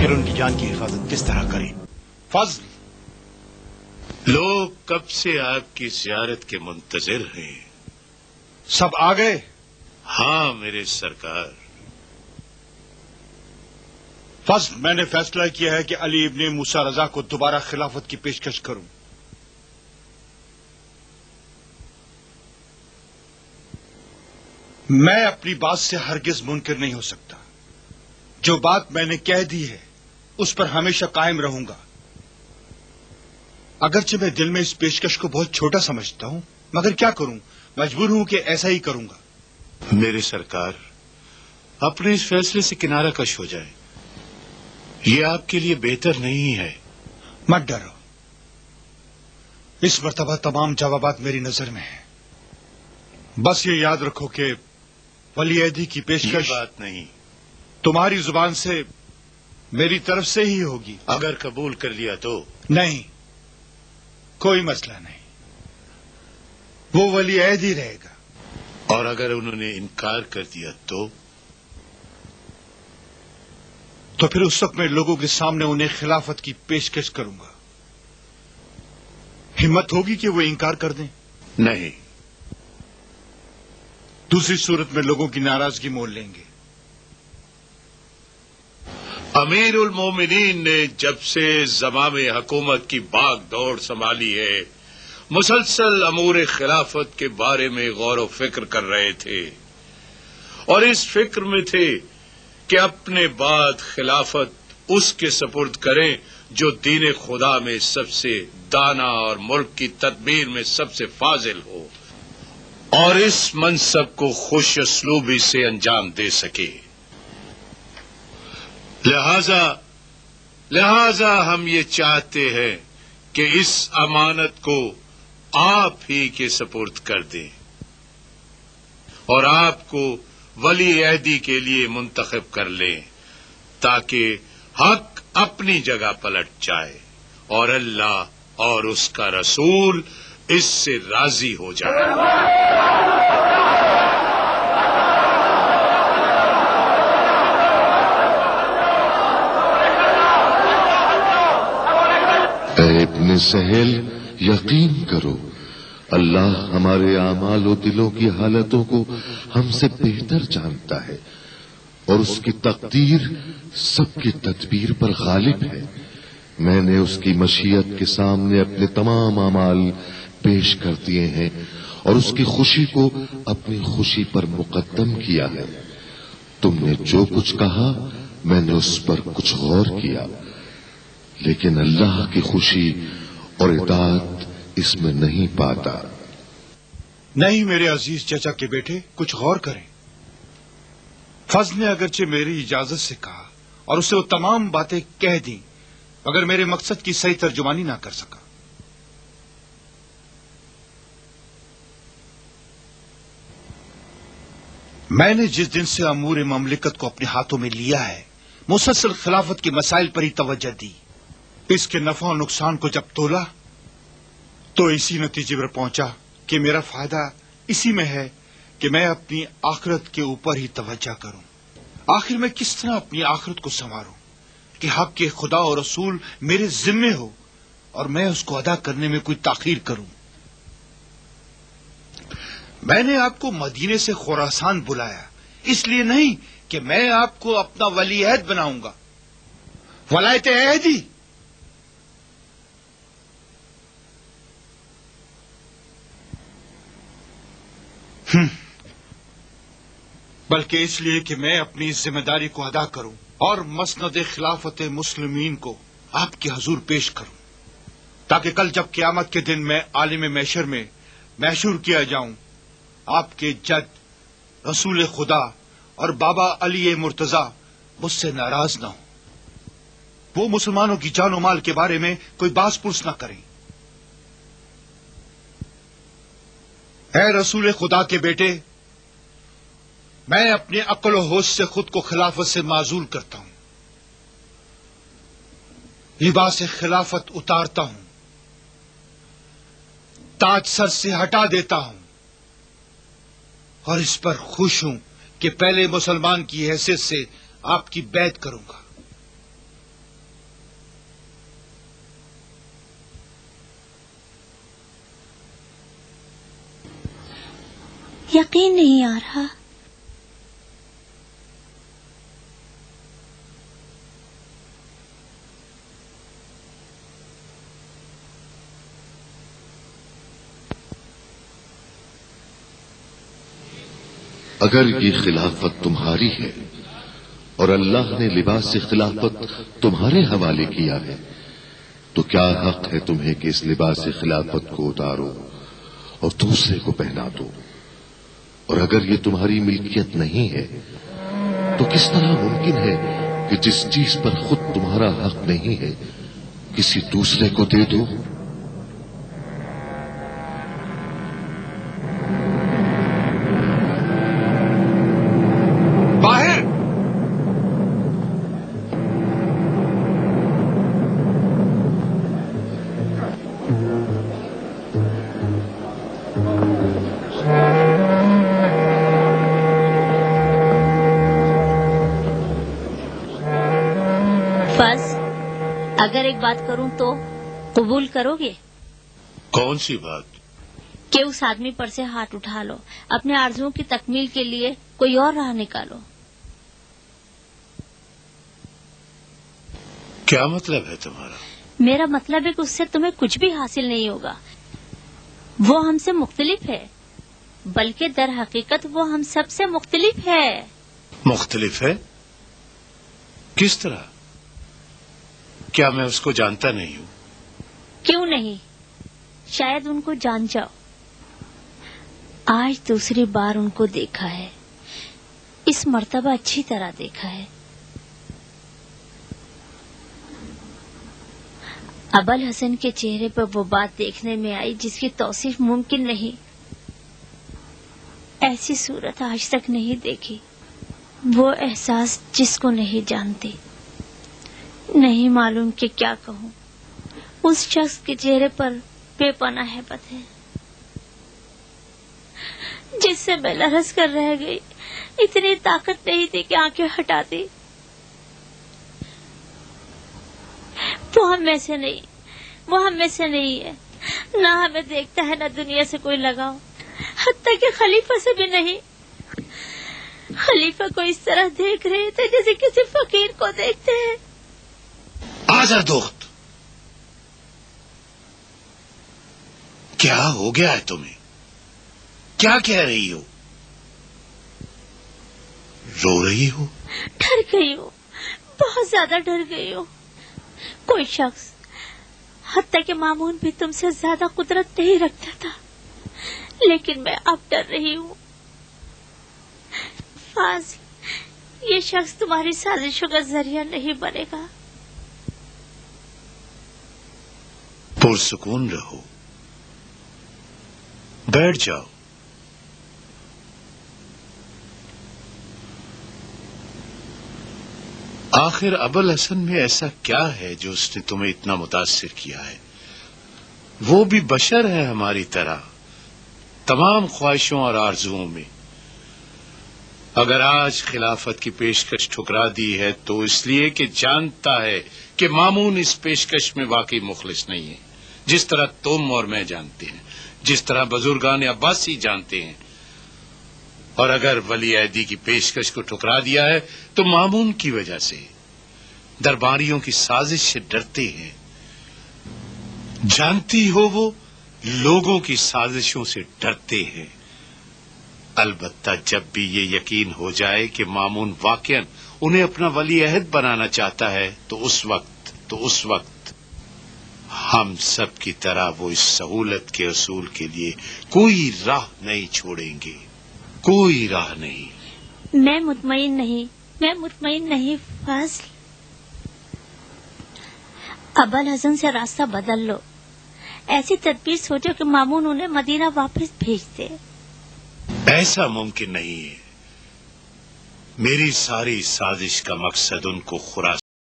پھر ان کی جان کی حفاظت کس طرح کریں؟ فضل، لوگ کب سے آپ کی زیارت کے منتظر ہیں. سب آ گئے؟ ہاں میرے سرکار. فضل، میں نے فیصلہ کیا ہے کہ علی ابن موسیٰ رضا کو دوبارہ خلافت کی پیشکش کروں. میں اپنی بات سے ہرگز منکر نہیں ہو سکتا. جو بات میں نے کہہ دی ہے اس پر ہمیشہ قائم رہوں گا. اگرچہ میں دل میں اس پیشکش کو بہت چھوٹا سمجھتا ہوں، مگر کیا کروں، مجبور ہوں کہ ایسا ہی کروں گا. میرے سرکار، اپنے اس فیصلے سے کنارہ کش ہو جائے. یہ آپ کے لیے بہتر نہیں ہے. مت ڈرو، اس مرتبہ تمام جوابات میری نظر میں ہیں. بس یہ یاد رکھو کہ ولی عہدی کی پیشکش بات نہیں، تمہاری زبان سے میری طرف سے ہی ہوگی. اگر قبول کر لیا تو؟ نہیں، کوئی مسئلہ نہیں، وہ ولی عہد ہی رہے گا. اور اگر انہوں نے انکار کر دیا تو پھر اس وقت میں لوگوں کے سامنے انہیں خلافت کی پیشکش کروں گا. ہمت ہوگی کہ وہ انکار کر دیں؟ نہیں. دوسری صورت میں لوگوں کی ناراضگی مول لیں گے. امیر المومنین نے جب سے زمام حکومت کی باغ دوڑ سنبھالی ہے، مسلسل امور خلافت کے بارے میں غور و فکر کر رہے تھے، اور اس فکر میں تھے کہ اپنے بعد خلافت اس کے سپرد کریں جو دین خدا میں سب سے دانا اور ملک کی تدبیر میں سب سے فاضل ہو، اور اس منصب کو خوش اسلوبی سے انجام دے سکے. لہذا ہم یہ چاہتے ہیں کہ اس امانت کو آپ ہی کے سپرد کر دیں اور آپ کو ولی عہدی کے لیے منتخب کر لیں، تاکہ حق اپنی جگہ پلٹ جائے اور اللہ اور اس کا رسول اس سے راضی ہو جائے. اے ابن سہیل، یقین کرو اللہ ہمارے اعمال و دلوں کی حالتوں کو ہم سے بہتر جانتا ہے، اور اس کی تقدیر سب کی تدبیر پر غالب ہے. میں نے اس کی مشیت کے سامنے اپنے تمام اعمال پیش کر دیے ہیں اور اس کی خوشی کو اپنی خوشی پر مقدم کیا ہے. تم نے جو کچھ کہا میں نے اس پر کچھ غور کیا، لیکن اللہ کی خوشی اور اطاعت اس میں نہیں پاتا. نہیں میرے عزیز چچا کے بیٹے، کچھ غور کریں. فضل نے اگرچہ میری اجازت سے کہا اور اسے وہ تمام باتیں کہہ دیں، مگر میرے مقصد کی صحیح ترجمانی نہ کر سکا. میں نے جس دن سے امور مملکت کو اپنے ہاتھوں میں لیا ہے، مسلسل خلافت کے مسائل پر ہی توجہ دی. اس کے نفع و نقصان کو جب تولا تو اسی نتیجے پر پہنچا کہ میرا فائدہ اسی میں ہے کہ میں اپنی آخرت کے اوپر ہی توجہ کروں. آخر میں کس طرح اپنی آخرت کو سنواروں کہ حق کے خدا اور رسول میرے ذمے ہو اور میں اس کو ادا کرنے میں کوئی تاخیر کروں. میں نے آپ کو مدینے سے خراسان بلایا اس لیے نہیں کہ میں آپ کو اپنا ولی عہد بناؤں گا. ولایت عہدی بلکہ اس لیے کہ میں اپنی ذمہ داری کو ادا کروں اور مسند خلافت مسلمین کو آپ کے حضور پیش کروں، تاکہ کل جب قیامت کے دن میں عالم محشر میں محشور کیا جاؤں، آپ کے جد رسول خدا اور بابا علی مرتضی مجھ سے ناراض نہ ہوں. وہ مسلمانوں کی جان و مال کے بارے میں کوئی باز پرس نہ کریں. اے رسول خدا کے بیٹے، میں اپنے عقل و ہوش سے خود کو خلافت سے معزول کرتا ہوں، لباس خلافت اتارتا ہوں، تاج سر سے ہٹا دیتا ہوں، اور اس پر خوش ہوں کہ پہلے مسلمان کی حیثیت سے آپ کی بیعت کروں گا. یقین نہیں آ رہا. اگر یہ خلافت تمہاری ہے اور اللہ نے لباس خلافت تمہارے حوالے کیا ہے تو کیا حق ہے تمہیں کہ اس لباس خلافت کو اتارو اور دوسرے کو پہنا دو؟ اور اگر یہ تمہاری ملکیت نہیں ہے تو کس طرح ممکن ہے کہ جس چیز پر خود تمہارا حق نہیں ہے کسی دوسرے کو دے دو؟ باہر! بس اگر ایک بات کروں تو قبول کرو گے؟ کون سی بات؟ کہ اس آدمی پر سے ہاتھ اٹھا لو، اپنے آرزوؤں کی تکمیل کے لیے کوئی اور راہ نکالو. کیا مطلب ہے تمہارا؟ میرا مطلب ہے کہ اس سے تمہیں کچھ بھی حاصل نہیں ہوگا. وہ ہم سے مختلف ہے، بلکہ در حقیقت وہ ہم سب سے مختلف ہے. مختلف ہے؟ کس طرح؟ کیا میں اس کو جانتا نہیں ہوں؟ کیوں نہیں؟ شاید ان کو جان جاؤ. آج دوسری بار ان کو دیکھا ہے، اس مرتبہ اچھی طرح دیکھا ہے. ابوالحسن کے چہرے پر وہ بات دیکھنے میں آئی جس کی توصیف ممکن نہیں. ایسی صورت آج تک نہیں دیکھی. وہ احساس جس کو نہیں جانتی. نہیں معلوم کہ کیا کہوں. اس شخص کے چہرے پر بے پناہ ہیبت ہے جس سے میں لرز کر رہ گئی. اتنی طاقت نہیں تھی کہ آنکھیں ہٹا دی. وہ ہم میں سے نہیں ہے. نہ ہمیں دیکھتا ہے، نہ دنیا سے کوئی لگاؤ، حتیٰ کہ خلیفہ سے بھی نہیں. خلیفہ کو اس طرح دیکھ رہے تھے جیسے کسی فقیر کو دیکھتے ہیں. آزردخت، کیا ہو گیا ہے تمہیں؟ کیا کہہ رہی ہو؟ رو رہی ہو؟ ڈر گئی ہوں، بہت زیادہ ڈر گئی ہوں. کوئی شخص، حتیٰ کہ مامون بھی تم سے زیادہ قدرت نہیں رکھتا تھا، لیکن میں اب ڈر رہی ہوں. فاضل، یہ شخص تمہاری سازشوں کا ذریعہ نہیں بنے گا. پرسکون رہو، بیٹھ جاؤ. آخر ابوالحسن میں ایسا کیا ہے جو اس نے تمہیں اتنا متاثر کیا ہے؟ وہ بھی بشر ہے ہماری طرح، تمام خواہشوں اور آرزوؤں میں. اگر آج خلافت کی پیشکش ٹھکرا دی ہے تو اس لیے کہ جانتا ہے کہ مامون اس پیشکش میں واقعی مخلص نہیں ہے، جس طرح تم اور میں جانتے ہیں، جس طرح بزرگان عباسی جانتے ہیں. اور اگر ولی عہدی کی پیشکش کو ٹھکرا دیا ہے تو مامون کی وجہ سے، درباریوں کی سازش سے ڈرتے ہیں. جانتی ہو وہ لوگوں کی سازشوں سے ڈرتے ہیں. البتہ جب بھی یہ یقین ہو جائے کہ مامون واقعاً انہیں اپنا ولی عہد بنانا چاہتا ہے تو اس وقت ہم سب کی طرح وہ اس سہولت کے اصول کے لیے کوئی راہ نہیں چھوڑیں گے. کوئی راہ نہیں. میں مطمئن نہیں فاضل. ابوالحسن سے راستہ بدل لو. ایسی تدبیر سوچو کہ مامون انہیں مدینہ واپس بھیج دے. ایسا ممکن نہیں ہے. میری ساری سازش کا مقصد ان کو خراسان